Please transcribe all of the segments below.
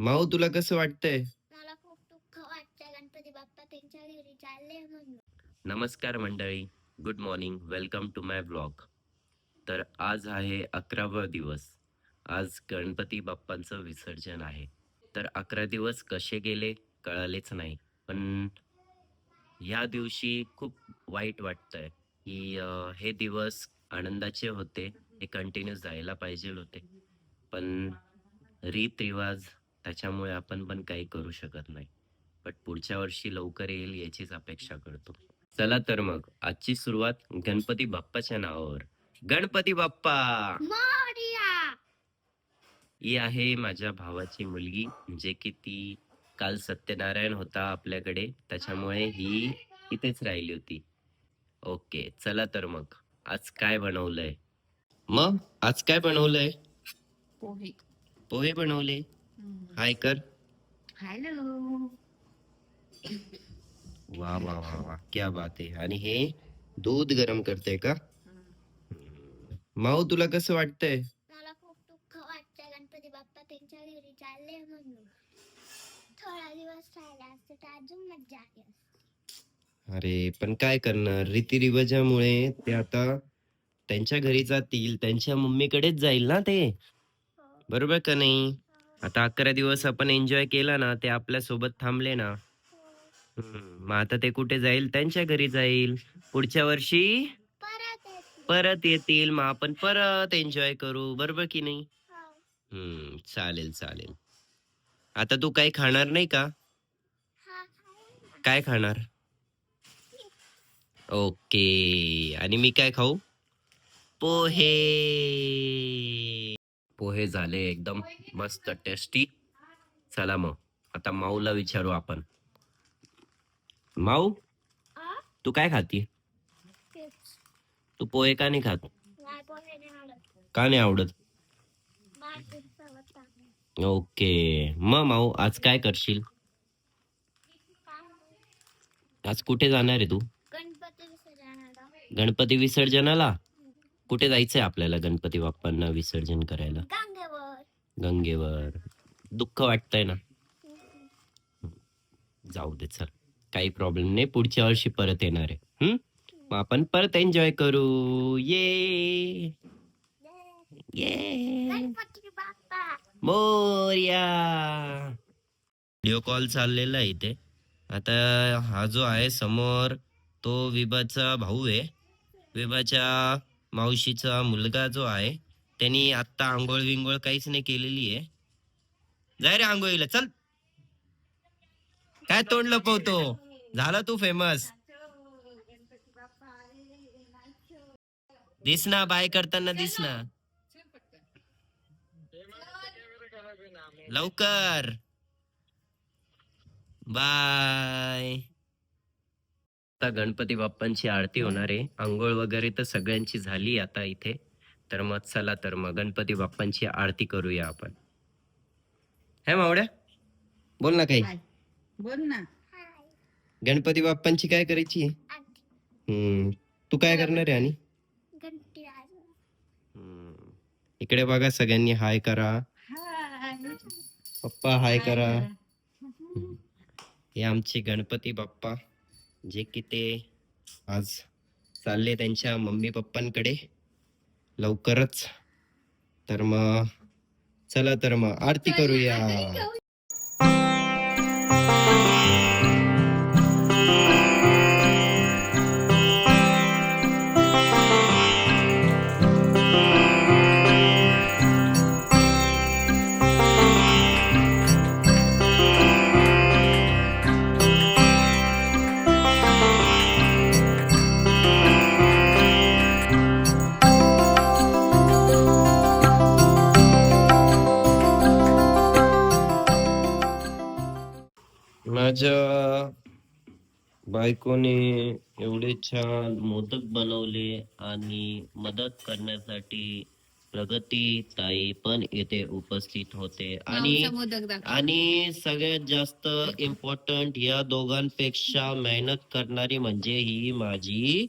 माऊ तुला कसं वाटतंय? मला खूप दुःख वाटतं गणपती बाप्पा त्यांच्या घरी चालले म्हणून. नमस्कार मंडळी, good morning, welcome to my blog. तर आज आहे 11वा दिवस. आज गणपती बाप्पांचं विसर्जन आहे. तर 11 दिवस कसे गेले कळालेच नाही. पण ह्या दिवशी खूप वाईट वाटतंय की हे दिवस आनंदाचे होते. हे कंटिन्यू जायला पाहिजे होते. पण रीतरिवाज त्याच्यामुळे आपण पण काही करू शकत नाही. बट पुढच्या वर्षी लवकर येईल याचीच अपेक्षा करतो. चला तर मग आजची सुरुवात गणपती बाप्पाच्या नावावर. गणपती बाप्पा! मोरया! ही आहे माझ्या भावाची मुलगी, जे की ती काल सत्यनारायण होता आपल्याकडे, त्याच्यामुळे ही इथेच राहिली होती. ओके, चला तर मग आज काय बनवलंय? मग आज काय बनवलंय? पोहे. पोहे बनवले. हाय कर. हॅलो. वा वा वा वा, क्या बात आहे. आणि हे दूध गरम करते का? माऊ तुला कसं वाटतंय? मला खूप दुःख वाटतं गणपती बाप्पा त्यांच्या घरी चालले म्हणून. थोडा दिवस राहिला असते तर अजून मज्जा आली असती. अरे पण काय करणार, रीतिरिवाजामुळे ते आता त्यांच्या घरी जातील, त्यांच्या मम्मीकडेच जाईल ना ते, बरोबर का नाही? आता 11 दिवस आपण एन्जॉय केला ना, ते आपल्या सोबत थांबले ना. मग आता ते कुठे जाईल? त्यांच्या घरी जाईल. पुढच्या वर्षी परत येते. परत येतील, मग आपण परत एन्जॉय करू, बरोबर की नाही? हो. चालेल चालेल. आता तू काही खाणार नाही का? हा खाऊ ना. काय खाणार? ओके. आणि मी काय खाऊ? पोहे. पोहे झाले एकदम मस्त टेस्टी. चला मग आता माऊला विचारू आपण. माऊ, आ? तू काय खाती? तेच. तू पोहे का नाही खात? नाही पोहे नाही आवडत. का नाही आवडत? माझी सवय चांगली. ओके. मग माऊ आज काय करशील? आज कुठे जाणार आहे तू? गणपती विसर्जनाला. गणपती विसर्जनाला? कुठे जायचंय आपल्याला गणपती बाप्पांना विसर्जन करायला? गंगेवर. गंगेवर. दुःख वाटतंय ना? जाऊ दे, चल, काही प्रॉब्लेम नाही. पुढच्या वर्षी परत येणार आहे. मग आपण परत एन्जॉय करू. ये ये गणपती बाप्पा मोरया. व्हिडिओ कॉल चाललेला आहे इथे. आता हा जो आहे समोर, तो विभाचा भाऊ आहे. विभाच्या मावशीचा मुलगा जो आहे, त्यांनी आत्ता आंघोळ विंघोळ काहीच नाही केलेली आहे. जाय रे आंघोळीला, चल. काय तोंड लपवतो? झाला तू फेमस. दिस ना, बाय करताना दिस ना लवकर. बाय. आता गणपती बाप्पांची आरती होणार आहे. आंघोळ वगैरे तर सगळ्यांची झाली आता इथे. तर मग चला तर मग गणपती बाप्पांची आरती करूया आपण. हे मावड्या, बोल ना काही. बोल ना. गणपती बाप्पांची काय करायची? तू काय करणार आहे? आणि घंटी इकडे बघा, सगळ्यांनी हाय करा. पप्पा हाय करा. हे आमचे गणपती बाप्पा, जे की ते आज चालले त्यांच्या मम्मी पप्पांकडे लवकरच. तर मग चला तर मग आरती करूया. माझ्या बायकोने एवढे छान मोदक बनवले आणि मदत करण्यासाठी प्रगती ताई पण इथे उपस्थित होते. आणि सगळ्यात जास्त इम्पॉर्टंट, या दोघांपेक्षा मेहनत करणारी म्हणजे ही माझी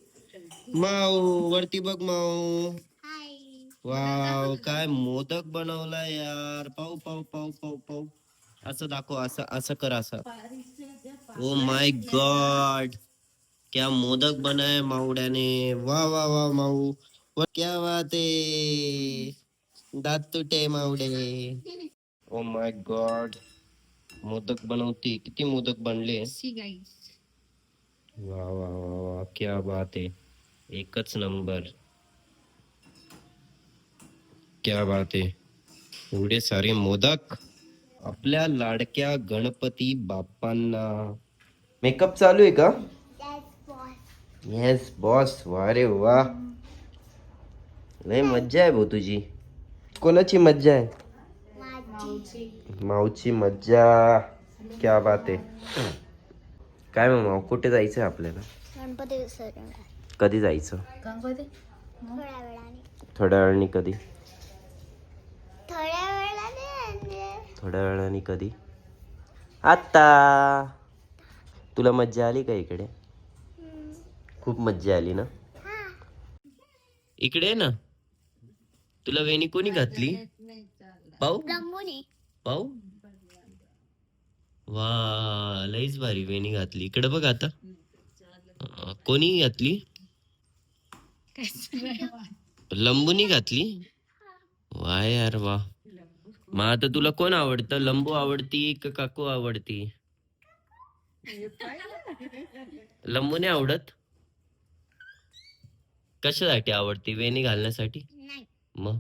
माऊ. वरती बघ माऊ. वाव, काय मोदक बनवलाय यार. पाऊ पाऊ पाऊ पाऊ पाऊ. असं दाखव, असं असं कर, असं. ओ माय गॉड, क्या मोदक बनाय मावड्याने. वा वा वा माऊ, वा क्या बात आहे. दात तुटे Mawade. Oh my God, modak बनवते. किती मोदक बनले. वा वा वा वा, क्या बात आहे. एकच नंबर. क्या बात आहे. एवढे सारे मोदक आपल्या लाडक्या गणपती बाप्पांना. मेकअप चालू आहे का? Yes boss. वा रे वा, लय मज्जा आहे भाऊ तुझी. कोणाची मज्जा आहे? माऊची मज्जा. क्या बात आहे. काय मग माऊ, कुठे जायचं आपल्याला? गणपती विसर्जन कधी जायचं? थोड्या वेळाने. थोड्या वेळाने कधी? थोड्या वेळाने थोड्या वेळाने कधी? आता. तुला मज्जा आली का इकडे? खूप मज्जा आली ना. इकडे ना. तुला वेणी कोणी घातली? पाऊ रंगोली. पाऊ. वा, लईच भारी वेणी घातली. इकडे बघ आता. कोणी घातली? लंबूनी घातली. वा यार वा. मग आता तुला कोण आवडतं? लंबू आवडती का काकू आवडती? लंबू नाही आवडत. कशासाठी आवडती? वेणी घालण्यासाठी? नाही, मग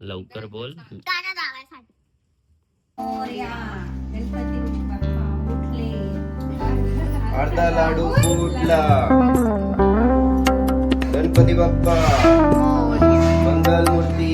लवकर बोल. गाणं गावासाठी. अर्धा लाडू फुटला. गणपती बाप्पा मंगल मूर्ती.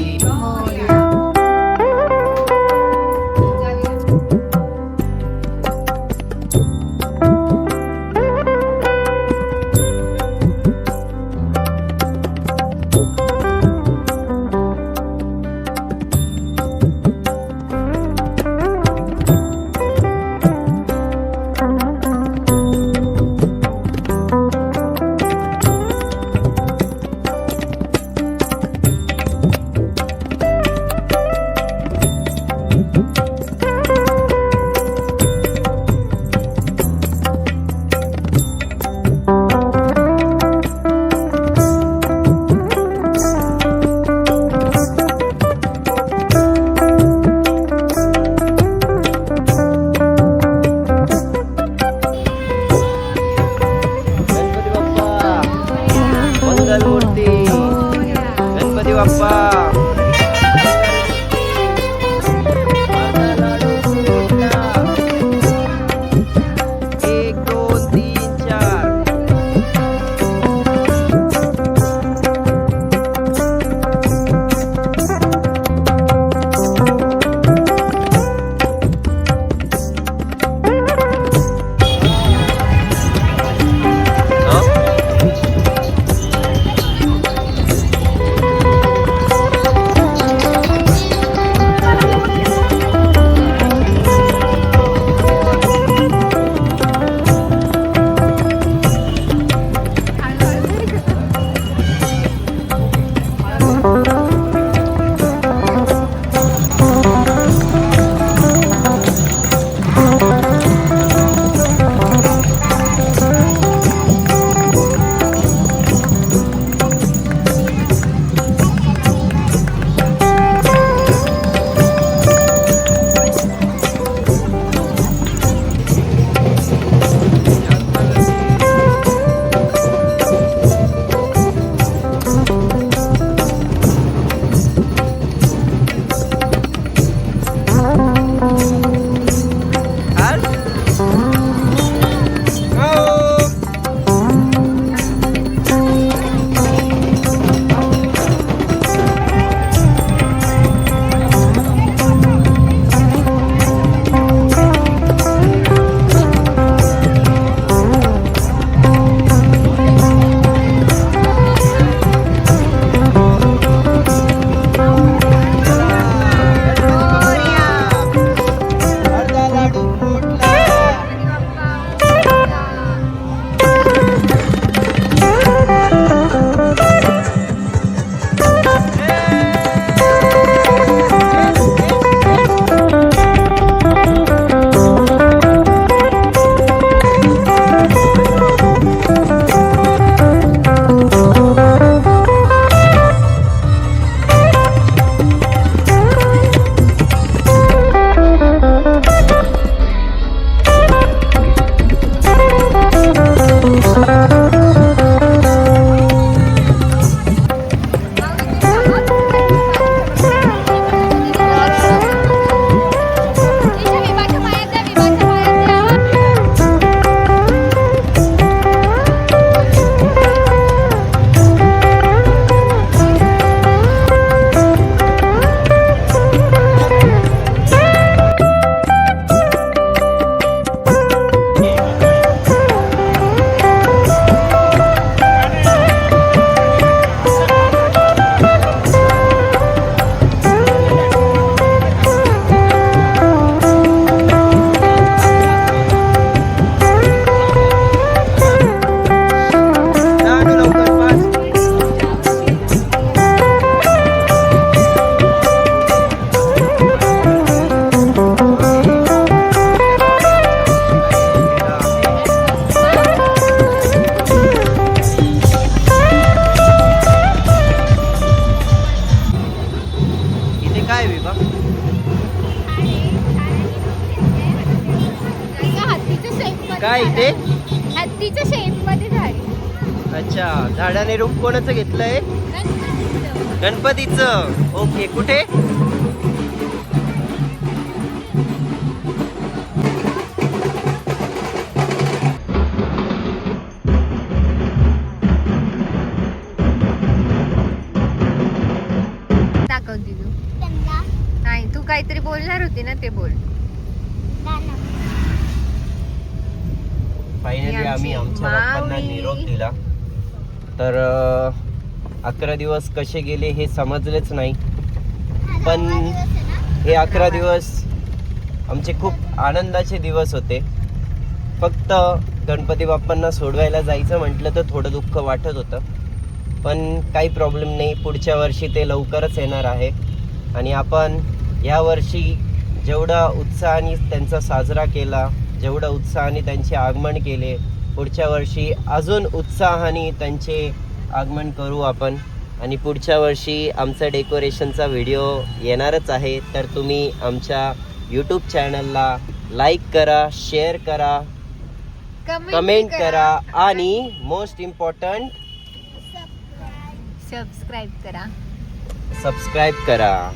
गणपती बाप्पा. एक दोन तीन चार. काय इथे हत्तीच्या शेप मध्ये झाली. अच्छा, झाडाने रूप कोणाचं घेतलंय? गणपतीचं. ओके, कुठे? दाखवते तू. त्यांना नाही, तू काहीतरी बोलणार होती ना, ते बोल. गाणं. फायनली ही आम्ही आमची आमच्या बाप्पांना माऊली. निरोप दिला. तर 11 दिवस कसे गेले हे समजलेच नाही. हा पण 10वा दिवस आहे ना. हे 11 दिवस आमचे खूप आनंदाचे दिवस होते. फक्त गणपती बाप्पांना सोडवायला जायचं म्हटलं तर थोडं दुःख वाटत होतं. पण काही प्रॉब्लेम नाही, पुढच्या वर्षी ते लवकरच येणार आहे. आणि आपण यावर्षी जेवढा उत्साहाने त्यांचा साजरा केला, जेवढं उत्साहाने त्यांचे आगमन केले, पुढच्या वर्षी अजून उत्साहाने त्यांचे आगमन करू आपण. आणि पुढच्या वर्षी आमचा डेकोरेशनचा व्हिडिओ येणारच आहे. तर तुम्ही आमच्या यूट्यूब चॅनलला लाईक करा, शेअर करा, कमेंट करा आणि मोस्ट इम्पॉर्टंट सबस्क्राईब करा. सबस्क्राईब करा.